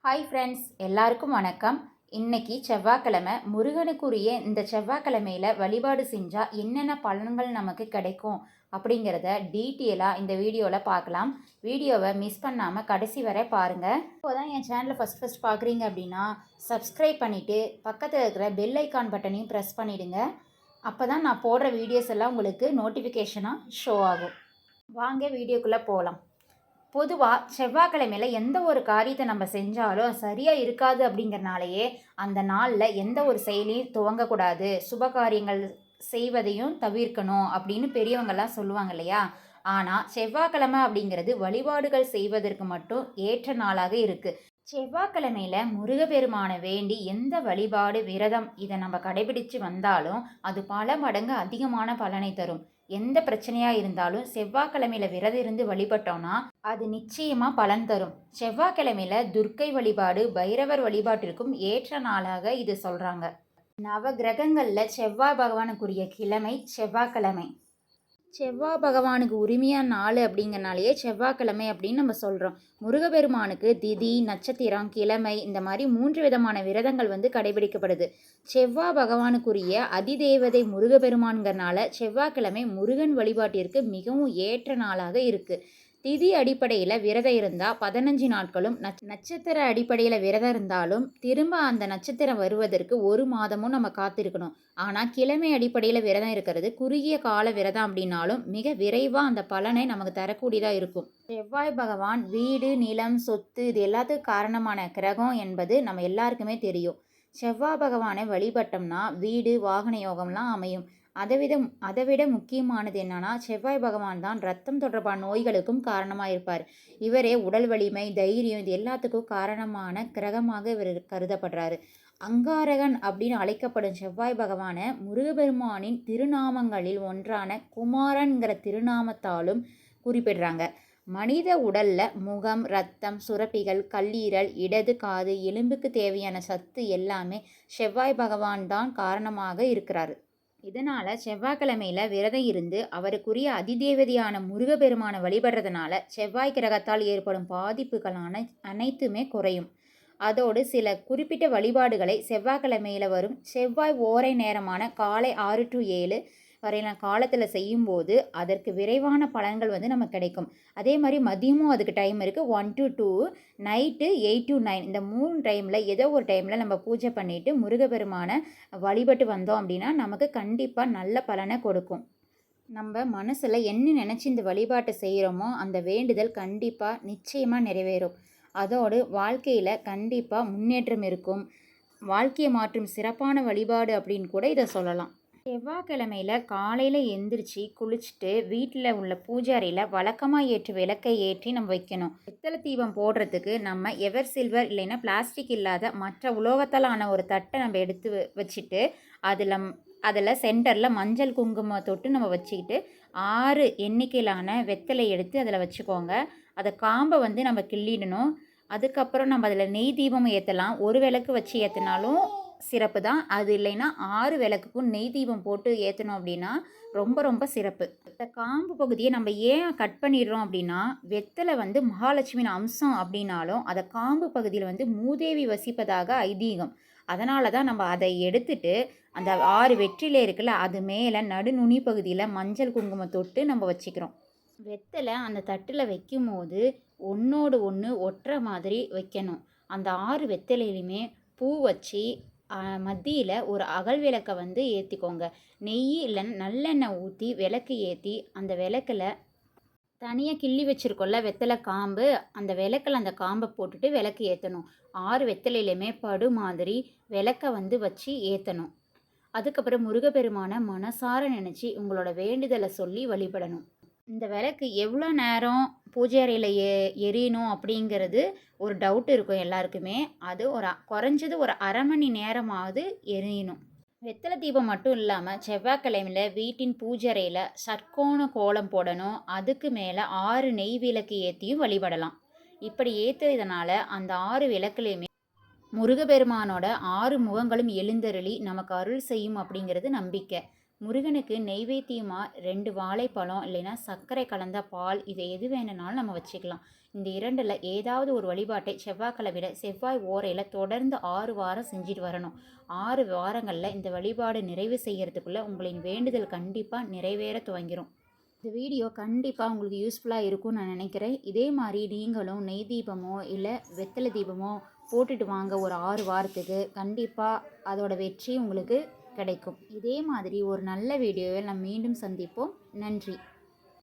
Hi friends, எல்லாருக்கும் வணக்கம். இன்னைக்கு செவ்வாய்க்கிழமை. முருகனுக்குரிய இந்த செவ்வாய்க்கிழமையில் வழிபாடு செஞ்சால் என்னென்ன பலன்கள் நமக்கு கிடைக்கும் அப்படிங்கிறத டீட்டெயிலாக இந்த வீடியோவில் பார்க்கலாம். வீடியோவை மிஸ் பண்ணாமல் கடைசி வரை பாருங்கள். இப்போ தான் என் சேனலை ஃபஸ்ட் பார்க்குறீங்க அப்படின்னா சப்ஸ்கிரைப் பண்ணிவிட்டு பக்கத்தில் இருக்கிற பெல் ஐக்கான் பட்டனையும் ப்ரெஸ் பண்ணிவிடுங்க. அப்போ தான் நான் போடுற வீடியோஸ் எல்லாம் உங்களுக்கு நோட்டிஃபிகேஷனாக ஷோ ஆகும். வாங்க வீடியோக்குள்ளே போகலாம். பொதுவாக செவ்வாய்க்கிழமையில் எந்த ஒரு காரியத்தை நம்ம செஞ்சாலும் சரியாக இருக்காது அப்படிங்கிறனாலேயே அந்த நாளில் எந்த ஒரு செயலையும் துவங்கக்கூடாது, சுப காரியங்கள் செய்வதையும் தவிர்க்கணும் அப்படின்னு பெரியவங்கள்லாம் சொல்லுவாங்க இல்லையா. ஆனால் செவ்வாய்க்கிழமை அப்படிங்கிறது வழிபாடுகள் செய்வதற்கு மட்டும் ஏற்ற நாளாக இருக்குது. செவ்வாய்க்கிழமையில் முருகப்பெருமானை வேண்டி எந்த வழிபாடு விரதம் இதை நம்ம கடைபிடிச்சு வந்தாலும் அது பல மடங்கு அதிகமான பலனை தரும். எந்த பிரச்சனையாக இருந்தாலும் செவ்வாய்க்கிழமையில் விரதம் இருந்து வழிபட்டோம்னா அது நிச்சயமாக பலன் தரும். செவ்வாய்க்கிழமையில் துர்க்கை வழிபாடு, பைரவர் வழிபாட்டிற்கும் ஏற்ற நாளாக இது சொல்கிறாங்க. நவ கிரகங்களில் செவ்வாய் பகவானுக்குரிய கிழமை செவ்வாய்க்கிழமை. செவ்வாய் பகவானுக்கு உரிமையான நாள் அப்படிங்கிறனாலேயே செவ்வாய்க்கிழமை அப்படின்னு நம்ம சொல்கிறோம். முருகப்பெருமானுக்கு திதி, நட்சத்திரம், கிழமை இந்த மாதிரி 3 விதமான விரதங்கள் கடைபிடிக்கப்படுது. செவ்வாய் பகவானுக்குரிய அதிதேவதை முருகப்பெருமான்கிறனால செவ்வாய்க்கிழமை முருகன் வழிபாட்டிற்கு மிகவும் ஏற்ற நாளாக இருக்குது. திதி அடிப்படையில் விரதம் இருந்தால் 15 நாட்களும், நட்சத்திர அடிப்படையில் விரதம் இருந்தாலும் திரும்ப அந்த நட்சத்திரம் வருவதற்கு 1 மாதமும் நம்ம காத்திருக்கணும். ஆனால் கிழமை அடிப்படையில் விரதம் இருக்கிறது குறுகிய கால விரதம் அப்படின்னாலும் மிக விரைவாக அந்த பலனை நமக்கு தரக்கூடியதாக இருக்கும். செவ்வாய் பகவான் வீடு, நிலம், சொத்து இது எல்லாத்துக்கும் காரணமான கிரகம் என்பது நம்ம எல்லாருக்குமே தெரியும். செவ்வாய் பகவானை வழிபட்டோம்னா வீடு, வாகன யோகம்லாம் அமையும். அதை விட முக்கியமானது என்னன்னா, செவ்வாய் பகவான் தான் ரத்தம் தொடர்பான நோய்களுக்கும் காரணமாக இருப்பார். இவரே உடல் வலிமை, தைரியம் இது எல்லாத்துக்கும் காரணமான கிரகமாக இவர் கருதப்படுறாரு. அங்காரகன் அப்படின்னு அழைக்கப்படும் செவ்வாய் பகவானை முருகப்பெருமானின் திருநாமங்களில் ஒன்றான குமாரன்கிற திருநாமத்தாலும் குறிப்பிடுறாங்க. மனித உடல்ல முகம், ரத்தம், சுரப்பிகள், கல்லீரல், இடது காது, எலும்புக்கு தேவையான சத்து எல்லாமே செவ்வாய் பகவான் தான் காரணமாக இருக்கிறாரு. இதனால் செவ்வாய்க்கிழமையில் விரதம் இருந்து அவருக்குரிய அதிதேவதையான முருகப்பெருமானை வழிபடுறதுனால செவ்வாய் கிரகத்தால் ஏற்படும் பாதிப்புகளான அனைத்துமே குறையும். அதோடு சில குறிப்பிட்ட வழிபாடுகளை செவ்வாய்க்கிழமையில் வரும் செவ்வாய் ஓரை நேரமான காலை 6 to 7 வரையிலான காலத்தில் செய்யும்போது அதற்கு விரைவான பலன்கள் நமக்கு கிடைக்கும். அதே மாதிரி மதியமும் அதுக்கு டைம் இருக்குது. 1 to 2, நைட்டு 8 to 9 இந்த 3 டைமில் ஏதோ ஒரு டைமில் நம்ம பூஜை பண்ணிவிட்டு முருகப்பெருமானை வழிபட்டு வந்தோம் அப்படின்னா நமக்கு கண்டிப்பாக நல்ல பலனை கொடுக்கும். நம்ம மனசில் என்ன நினச்சி இந்த வழிபாட்டை செய்கிறோமோ அந்த வேண்டுதல் கண்டிப்பாக நிச்சயமாக நிறைவேறும். அதோடு வாழ்க்கையில் கண்டிப்பாக முன்னேற்றம் இருக்கும். வாழ்க்கையை மாற்றும் சிறப்பான வழிபாடு அப்படின்னு கூட இதை சொல்லலாம். செவ்வாய்க்கிழமையில் காலையில் எந்திரிச்சு குளிச்சுட்டு வீட்டில் உள்ள பூஜை அறையில் வழக்கமாக ஏற்று விளக்கை ஏற்றி நம்ம வைக்கணும். பித்தளை தீபம் போடுறதுக்கு நம்ம எவர் சில்வர் இல்லைன்னா பிளாஸ்டிக் இல்லாத மற்ற உலோகத்தால் ஆன ஒரு தட்டை நம்ம எடுத்து வச்சுட்டு அதில் சென்டரில் மஞ்சள் குங்குமம் தொட்டு நம்ம வச்சுக்கிட்டு 6 எண்ணிக்கையிலான வெத்தலை எடுத்து அதில் வச்சுக்கோங்க. அதை காம்பை நம்ம கிள்ளிடணும். அதுக்கப்புறம் நம்ம அதில் நெய் தீபம் ஏற்றலாம். ஒரு விளக்கு வச்சு ஏற்றினாலும் சிறப்பு தான். அது இல்லைன்னா 6 விளக்குக்கும் நெய் தீபம் போட்டு ஏற்றணும் அப்படின்னா ரொம்ப ரொம்ப சிறப்பு. இந்த காம்பு பகுதியை நம்ம ஏன் கட் பண்ணிடுறோம் அப்படின்னா, வெத்தலை மகாலட்சுமியின் அம்சம் அப்படின்னாலும் அதை காம்பு பகுதியில் மூதேவி வசிப்பதாக ஐதீகம். அதனால தான் நம்ம அதை எடுத்துட்டு அந்த 6 வெற்றிலே இருக்குல்ல அது மேலே நடுநுனி பகுதியில் மஞ்சள் குங்குமம் தொட்டு நம்ம வச்சுக்கிறோம். வெத்தலை அந்த தட்டில் வைக்கும் போது ஒன்றோடு ஒன்று ஒட்டுற மாதிரி வைக்கணும். அந்த 6 வெத்தலையிலுமே பூ வச்சு மத்தியில் ஒரு அகல் விளக்கை ஏற்றிக்கோங்க. நெய் இல்லைன்னா நல்லெண்ணெய் ஊற்றி விளக்கு ஏற்றி அந்த விளக்கில் தனியாக கிள்ளி வச்சுருக்கோம்ல வெத்தலை காம்பு, அந்த விளக்கில் அந்த காம்பை போட்டுட்டு விளக்கு ஏற்றணும். 6 வெத்தலையிலுமே படு மாதிரி விளக்கை வச்சு ஏற்றணும். அதுக்கப்புறம் முருகப்பெருமானை மனசார நினச்சி உங்களோட வேண்டுதலை சொல்லி வழிபடணும். இந்த விளக்கு எவ்வளோ நேரம் பூஜை அறையில் எரியணும் அப்படிங்கிறது ஒரு டவுட் இருக்கும் எல்லாருக்குமே. அது குறைஞ்சது ஒரு அரை மணி நேரமாவது எரியணும். வெத்தலை தீபம் மட்டும் இல்லாமல் செவ்வாய்க்கிழமையில் வீட்டின் பூஜை அறையில் சர்க்கோண கோலம் போடணும். அதுக்கு மேலே 6 நெய் விளக்கு ஏற்றியும் வழிபடலாம். இப்படி ஏற்றுறதுனால அந்த 6 விளக்குலையுமே முருகப்பெருமானோட 6 முகங்களும் எழுந்தருளி நமக்கு அருள் செய்யும் அப்படிங்கிறது நம்பிக்கை. முருகனுக்கு நெய்வேத்தியமாக 2 வாழைப்பழம் இல்லைன்னா சர்க்கரை கலந்த பால் இதை எது வேணுனாலும் நம்ம வச்சுக்கலாம். இந்த 2ல் ஏதாவது ஒரு வழிபாட்டை செவ்வாய்க்கிழமையில் செவ்வாய் ஓரையில் தொடர்ந்து 6 வாரம் செஞ்சுட்டு வரணும். 6 வாரங்களில் இந்த வழிபாடு நிறைவு செய்கிறதுக்குள்ளே உங்களின் வேண்டுதல் கண்டிப்பாக நிறைவேற துவங்கிரும். இந்த வீடியோ கண்டிப்பாக உங்களுக்கு யூஸ்ஃபுல்லாக இருக்கும்னு நான் நினைக்கிறேன். இதே மாதிரி நீங்களும் நெய் தீபமோ இல்லை வெத்தலை தீபமோ போட்டுட்டு வாங்க ஒரு 6 வாரத்துக்கு. கண்டிப்பாக அதோட வெற்றி உங்களுக்கு கிடைக்கும். இதே மாதிரி ஒரு நல்ல வீடியோவில் நாம் மீண்டும் சந்திப்போம். நன்றி.